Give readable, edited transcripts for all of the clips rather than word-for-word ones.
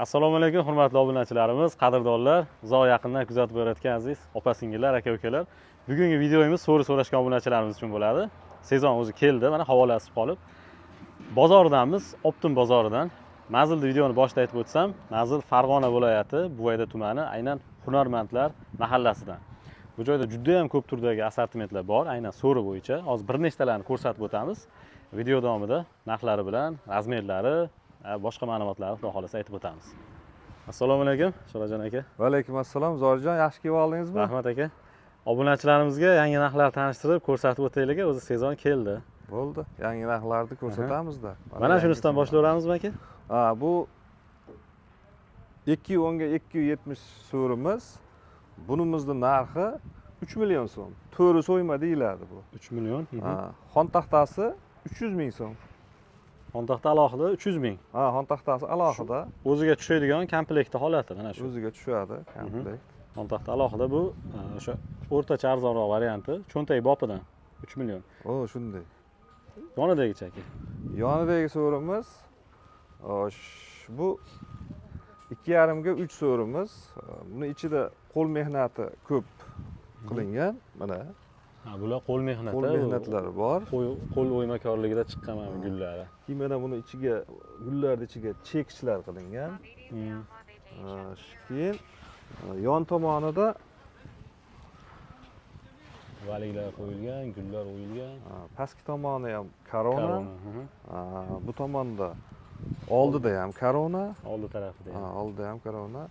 Assalomu alaykum hurmatli obunachilarimiz, qadrdonlar, uzoq yaqindan kuzatib borayotgan aziz opa-singillar, aka-ukalar. Bugungi videomiz so'ri so'rashgan obunachilarimiz uchun bo'ladi. Sezon o'zi keldi, mana havolasi qolib. Bozordamiz, Optim bozoridan. Manzilni videoni boshida aytib o'tsam, manzil Farg'ona viloyati, Buvayda tumani, aynan Hunarmandlar mahallasidan. Bu joyda juda ham ko'p turdagi assortimentlar bor, aynan so'ri bo'yicha. Hozir bir nechtalarini ko'rsatib o'tamiz. Video davomida narxlari bilan, razmerlari, boshqa ma'lumotlarni xudo xolasa aytib o'tamiz. Assalomu alaykum, Sho'rajon aka. Va alaykum assalom, Zorjon, yaxshi kelib oldingizmi? Rahmat aka. Obunachilarimizga yangi narxlar tanishtirib, ko'rsatib o'taylik. O'zi sezon keldi. Bo'ldi. Yangi narxlarni ko'rsatamizda. Mana shunisidan boshlayveramizmi aka? Ha, bu 210 ga 270 so'rimiz. Bunimizning narxi 3 million so'm. To'ri so'yma deyiladi bu. 3 million. Ha, xon taxtasi 300 ming so'm. Xon taxta alohida 300 ming. Ha, xon taxtasi alohida. O'ziga tushadigan komplektda holati mana shu. O'ziga tushadi komplekt. Xon taxta alohida bu o'sha o'rtacha arzonroq varianti, cho'ntak bopidan 3 million. O, shunday. Yonidagicha aka. Yonidagi so'rimiz bu 2,5 ga 3 so'rimiz. Buni ichida qo'l mehnati ko'p qilingan, mana. Ha, bular qo'l mehnati. Qo'l mehnatlari bor. Qo'l o'ymakorligida chiqqan mana gullari. Mana buni ichiga gullarning ichiga chekishlar qilingan. Keyin yon tomonida valiklar qo'yilgan, gullar o'yilgan. Pastki tomoni ham korona. Bu tomonda oldida ham korona. Oldi tarafida ham. Oldida ham korona.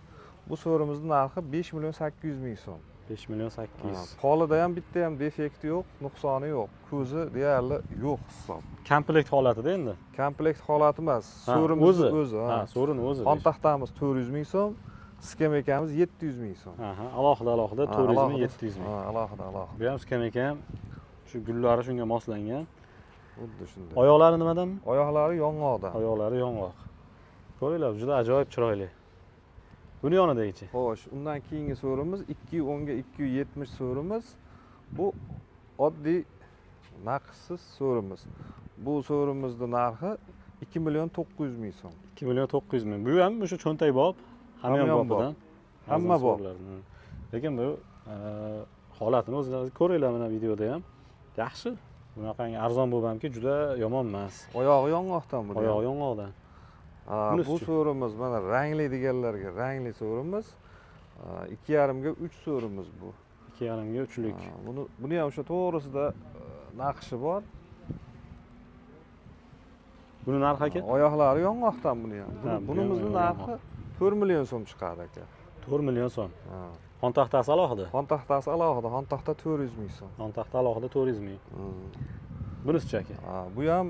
Bu so'rimizning narxi 5 million 800 ming so'm. 5 million 800. Polida ham bitta ham defekti yo'q, nuqsoni yo'q. Ko'zi deyarli yo'q hisob. Komplekt holatida endi. Komplekt holati emas, so'rimiz o'zi. Ha, so'rini o'zi. Xon taxtamiz 400 ming so'm, skamekamiz 700 ming so'm. Alohida 400 ming, 700 ming. Alohida. Bu ham skameka ham shu gullari shunga moslangan. Xuddi shunday. Oyoqlari nimadan? Oyoqlari yong'oqdan. Oyoqlari yong'oq. Ko'ringlar, juda ajoyib chiroyli. Buni yonidagichi. Xo'sh, undan keyingi so'rimiz 210 ga 270 so'rimiz. Bu oddiy naqshsiz so'rimiz. Bu so'rimizning narxi 2 million 900 ming so'm. 2 million 900 ming. Bu ham o'sha cho'ntak bob, hamma bobidan. Hamma bob. Lekin bu holatini o'zlaringiz ko'ringlar mana videoda ham. Yaxshi. Bunaqangi arzon bo'lganki juda yomon emas. Oyog'i yong'oqdan bu. Oyog'i yong'oqdan. Bu so'rimiz mana rangli deganlarga rangli so'rimiz. 2,5 ga 3 so'rimiz bu. 2,5 ga 3lik. Buni ham o'sha to'g'risida naqshi bor. Buni narxi aka? Oyoqlari yong'oqdan buni ham. Bunimizning narxi 4 million so'm chiqadi aka. 4 million so'm. Xon taxtasi alohida. Xon taxtasi alohida, xon taxta 400 ming so'm. Xon taxta alohida 400 ming. Bunisi-chi aka? Bu ham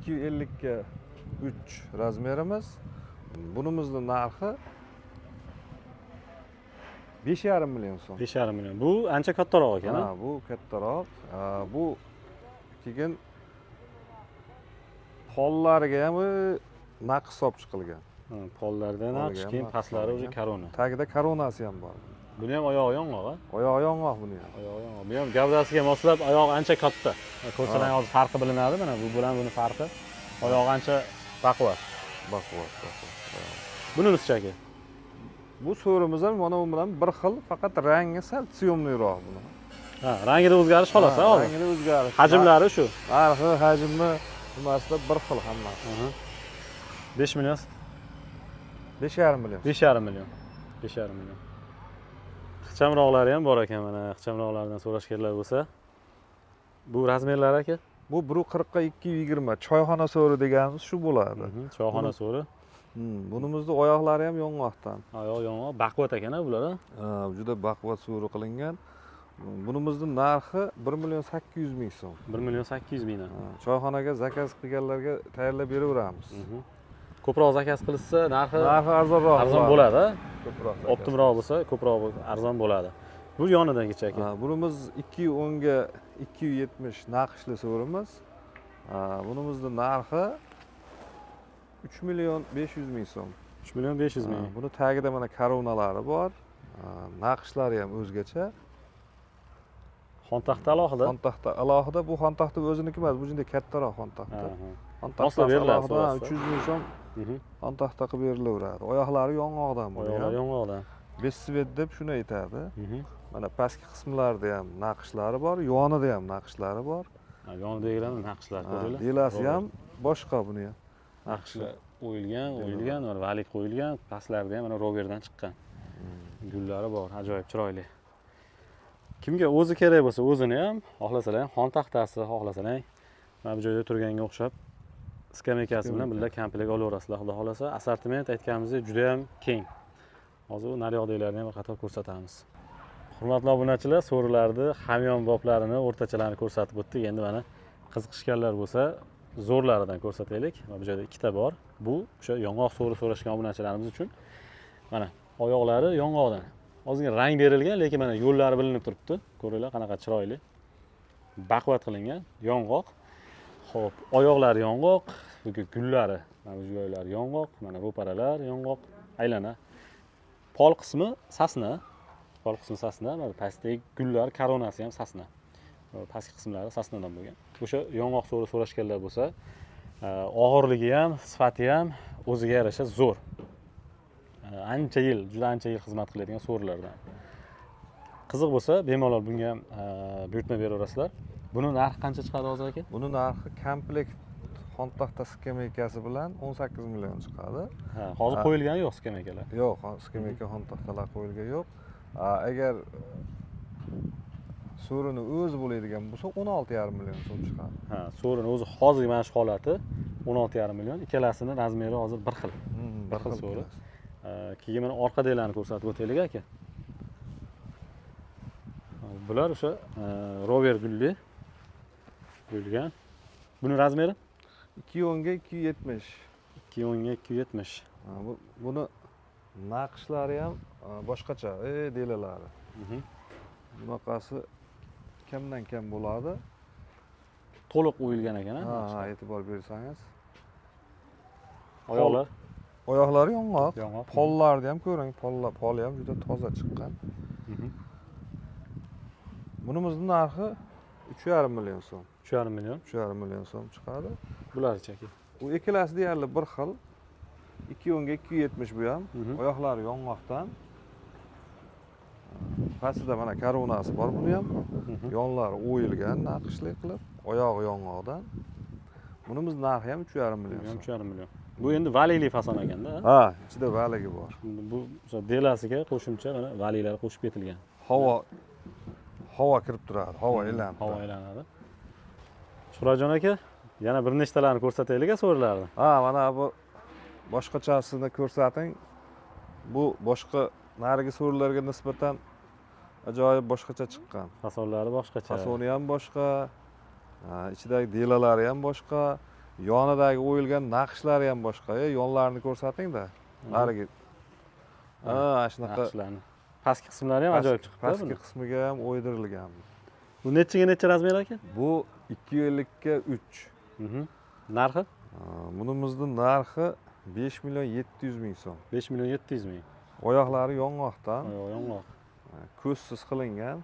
250 ga 3 razmerimiz. Bunimizning narxi 5,5 million so'm. 5,5 million. Bu ancha kattaroq ekan. Ha, bu kattaroq. Bu keyin pollariga ham naqsh hisob chiqilgan. Pollarda naqsh, keyin pastlari o'sha korona. Tagida koronasi ham bor. Buni ham oyog'i yong'oq, a? Oyog'i yong'oq buni ham. Oyog'i yong'oq. Bu ham gavdasiga moslab oyog'i ancha katta. Ko'rsalar hozir farqi bilinadi, mana bu bilan buni farqi. Oyog'i ancha baquvvat. Baquvvat. Bunisi-chi aka? Bu so'rimiz ham mana bu bilan bir xil, faqat rangi sal syomliroq buni. Ha, rangida o'zgarish xolos, ha, hozir. Rangida o'zgarish. Hajmlari shu. Narxi, hajmi nimasida bir xil hammasi. 5 million. 5,5 million. 5,5 million. 5,5 million. Ixchamroqlari ham bor ekan, mana ixchamroqlardan so'rashganlar bo'lsa. Bu razmerlari aka? Bu 140 ga 220 choyxona so'ri deganimiz shu bo'ladi. Choyxona so'ri. Bunimizning oyoqlari ham yong'oqdan. Oyoq yong'oq, baquvvat ekan bular, ha? Juda baquvvat so'ri qilingan. Bunimizning narxi 1 million 800 ming so'm. 1 million 800 mingdan. Choyxonaga zakaz qilganlarga tayyorlab beraveramiz. Ko'proq zakaz qilsa, narxi arzonroq. Arzon bo'ladi. Ko'proq. Optimroq bo'lsa, ko'proq arzon bo'ladi. Bu yonidagicha aka. Bunimiz 210 ga 270 naqshli so'rimiz. Bunimizning narxi 3 million 500 ming so'm. 3 million 500 ming. Buni tagida mana koronalari bor. Naqshlari ham o'zgacha. Xontaxta alohida. Xontaxta alohida, bu xontaxta o'ziniki emas, bu jinda kattaroq xontaxta. Xontaxta beriladi, 300 ming so'm xontaxta qilib berilaveradi. Oyoqlari yong'oqdan buni Oyoqlar ham. yong'oqdan. Besvet deb shuni aytadi. Mana pastki qismlarida ham naqshlari bor, yonida ham naqshlari bor. Yonidagilarni naqshlar ko'ringlar. Delasi ham boshqa buni ham. Naqshlar o'yilgan, mana valik qo'yilgan, pastlarida ham mana roverdan chiqqan. Gullari bor, ajoyib chiroyli. Kimga o'zi kerak bo'lsa, o'zini ham, xohlasalar ham xontaxtasi, xohlasalar mana bu joyda turganga o'xshab skameykasi bilan birga komplekt olaverasizlar, xudo xolasa. Assortiment aytganimizdek juda ham keng. Hozir u naryoqdagilarni ham bir qator ko'rsatamiz. Hurmatli obunachilar, so'rilarni hamyonboplarini, o'rtachalarni ko'rsatib o'tdik. Endi mana qiziqishganlar bo'lsa, zo'rlaridan ko'rsataylik. Mana bu joyda ikkita bor. Bu o'sha yong'oq so'ri so'rashgan obunachilarimiz uchun. Mana oyoqlari yong'oqdan. Ozgina rang berilgan, lekin mana yo'llari bilinib turibdi. Ko'ringlar, qanaqa chiroyli. Baquvvat qilingan yong'oq. Xo'p, oyoqlari yong'oq, bu gullari, mana bu joylari yong'oq, mana ro'paralar yong'oq, aylana. Pol qismi sasna. Pol qismi sasna, mana pastdagi gullar, koronasi ham sasna. Pastki qismlari sasnadan bo'lgan. O'sha yong'oq so'ri so'rashganlar bo'lsa, og'irligi ham, sifati ham o'ziga yarasha zo'r. Ancha yil, juda ancha yil xizmat qiladigan so'rilardan. Qiziq bo'lsa, bemalol bunga ham buyurtma beraverasizlar. Buni narxi qancha chiqadi hozir aka? Buni narxi komplekt xontaxta skameykasi bilan 18 million chiqadi. Ha, hozir qo'yilgani yo'q skameykalar. Yo'q, skameyka xontaxtalar qo'yilgan yo'q. Agar so'rini o'zi bo'ladigan bo'lsa 16,5 million so'm chiqadi. Ha, so'rini o'zi hozir mana shu holati 16,5 million. Ikkalasini razmeri hozir bir xil. Bir xil so'ri. Keyin mana orqadagilarni ko'rsatib o'taylik aka. Bular o'sha rover gulli bo'lgan. Buni razmeri 210 ga 270. 210 ga 270. Buni naqshlari ham boshqacha, delalari. Bunaqasi kamdan kam bo'ladi. To'liq o'yilgan ekan, ha, e'tibor bersangiz. Oyoqlar Oyoqlari yong'oq. Yong'oq. Pollarni ham ko'ring, poli ham juda toza chiqqan. Bunimizning narxi 3,5 million so'm. 3,5 million. 3,5 million so'm chiqadi. Bularchi. Bu ikkalasi deyarli bir xil. 210 ga 270 bu ham. Oyoqlari yong'oqdan. Pastida mana koronasi bor buni ham. Yonlari o'yilgan, naqshli qilib, oyog'i yong'oqdan. Bunimiz narxi ham 3,5 million. 3,5 million. Bu endi valikli fason ekanda. Ha, ichida valigi bor. Bu o'sha delasiga qo'shimcha mana valiklar qo'shib ketilgan. Havo kirib turadi, havo aylanadi. Havo aylanadi. Shuhratjon aka, yana bir nechtalarni ko'rsataylik so'rilarni. Ha, mana bu boshqachasini ko'rsating. Bu boshqa narigi so'rilarga nisbatan ajoyib boshqacha chiqqan. Fasonlari boshqacha. Fasoni ham boshqa. Ichidagi delalari ham boshqa. Yonidagi o'yilgan naqshlari ham boshqa. Yonlarini ko'rsating-da. Narigi. Shunaqa naqshlarni. Pastki qismlari ham ajoyib chiqibdi. Pastki qismiga ham o'ydirilgan. Bu nechiga necha razmer aka? Bu 250 ga 3. Narxi? Bunimizning narxi 5 million 700 ming so'm. 5 million 700 ming. Oyoqlari yong'oqdan. Yong'oq. Ko'zsiz qilingan.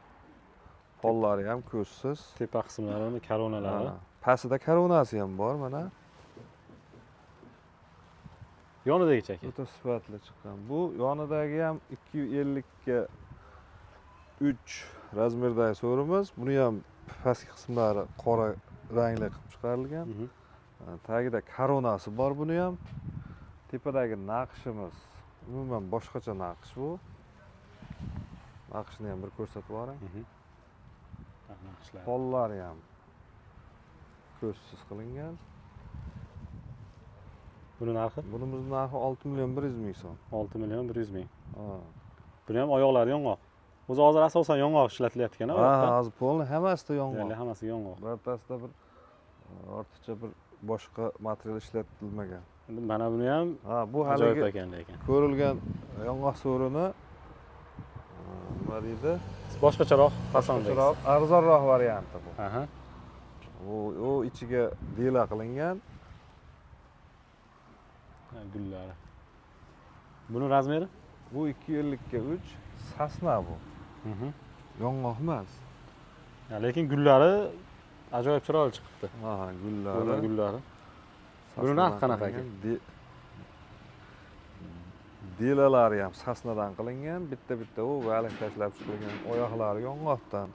Qo'llari ham ko'zsiz. Tepa qismlari, koronalari. Pastida koronasi ham bor mana. Yonidagicha aka. O'ta sifatli chiqqan. Bu yonidagi ham 250 ga 3 razmerdagi so'rimiz. Buni ham pastki qismlari qora rangli qilib chiqarilgan. Tagida koronasi bor buni ham. Tepadagi naqshimiz umuman boshqacha naqsh bu. Naqshni ham bir ko'rsatib yuboring. Qo'llari ham ko'zsiz qilingan. Buni narxi? Bunimizning narxi 6 million 100 ming so'm. 6 million 100 ming. Buni ham oyoqlari yong'oq. O'zi hozir asosan yong'oq ishlatilayotgan-a? Hozir polni hammasida yong'oq. Hammasi yong'oq. Birortasida bir ortiqcha bir boshqa material ishlatilmagan. Mana buni ham bu haligi lekin. Ko'rilgan yong'oq so'rini nima deydi? Boshqacharoq, fasondagi. Arzonroq varianti bu. Aha. U ichiga dela qilingan. Gullari. Buni razmeri? Bu 250 ga 3 sasna bu. Yong'oq emas. Lekin gullari ajoyib chiroyli chiqibdi. Ha, Bo'lgan gullari. gullari. Buni narxi qanaqa ekan? Delalari ham sasnadan qilingan, bitta u valik tashlab chiqilgan, oyoqlari yong'oqdan.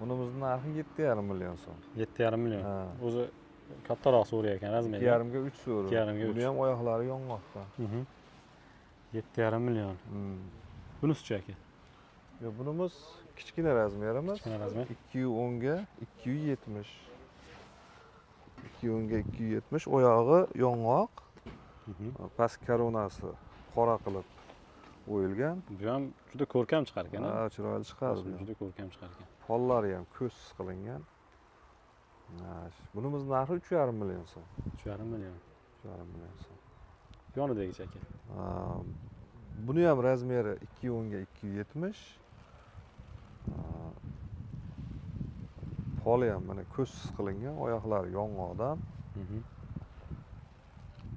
Bunimizni narxi 7,5 million so'm. 7,5 million. Ha. O'zi kattaroq so'rayotgan ekan razmeri. 2,5 ga 3 so'ri. 2,5 ga 3. Buni ham oyoqlari yong'oqdan. 7,5 million. Bunisi-chi aka? Yo, bunimiz kichkina razmerimiz. Kichkina razmer. 210 ga 270. 210 ga 270, oyog'i yong'oq. Past koronasi qora qilib o'yilgan. Bu ham juda ko'rkam chiqar ekan. Ha, chiroyli chiqadi. Juda ko'rkam chiqar ekan. Pollari ham ko'zsiz qilingan. Bunimiz narxi 3,5 million so'm. 3,5 million. 3,5 million so'm. Yonidagichi aka. Buni ham razmeri 210 ga 270. Poli ham mana ko'zsiz qilingan, oyoqlari yong'oqdan.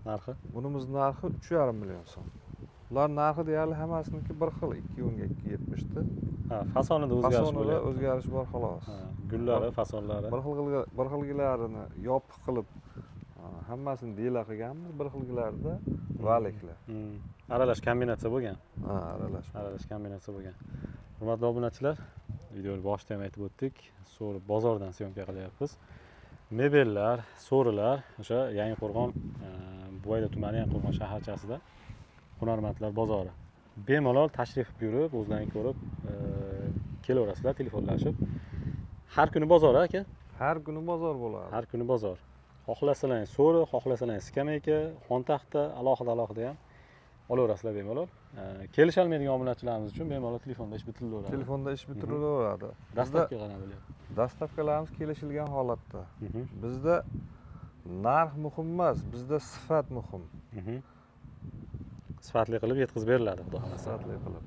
Narxi? Bunimiz narxi 3,5 million so'm. Ular narxi deyarli hammasiniki bir xil, 210 ga 270 da. Ha, fasonida o'zgarish Fasonida bo'lyapti. o'zgarish bor xolos. Gullari, fasonlari. Bir xilgilarini yopiq qilib hammasini dela qilganmiz, bir xilgilarida valiklar. Aralash kombinatsiya bo'lgan. Ha, aralash. Aralash kombinatsiya bo'lgan. Hurmatli obunachilar, videoni boshida ham aytib o'tdik. So'ri bozordan syomka qilyapmiz. Mebellar, so'rilar o'sha Yangiqo'rg'on Buvayda tumani Yangiqo'rg'on shaharchasida Hunarmandlar bozori. Bemalol tashrif buyurib, o'zlaring ko'rib kelaverasizlar, telefonlashib. Har kuni bozor aka? Har kuni bozor bo'ladi. Har kuni bozor. Xohlasalang so'ri, xohlasalang skameyka, xontaxta, alohida ham olaverasizlar bemalol. Kelisholmaydigan obunachilarimiz uchun bemalol telefonda ish bitirilaveradi. Telefonda ish bitirilaveradi. Dastavka qana bo'lyapti. Dastavkalarimiz kelishilgan holatda. Bizda narx muhim emas, bizda sifat muhim. Sifatli qilib yetkazib beriladi, xudo xolasa. Sifatli qilib.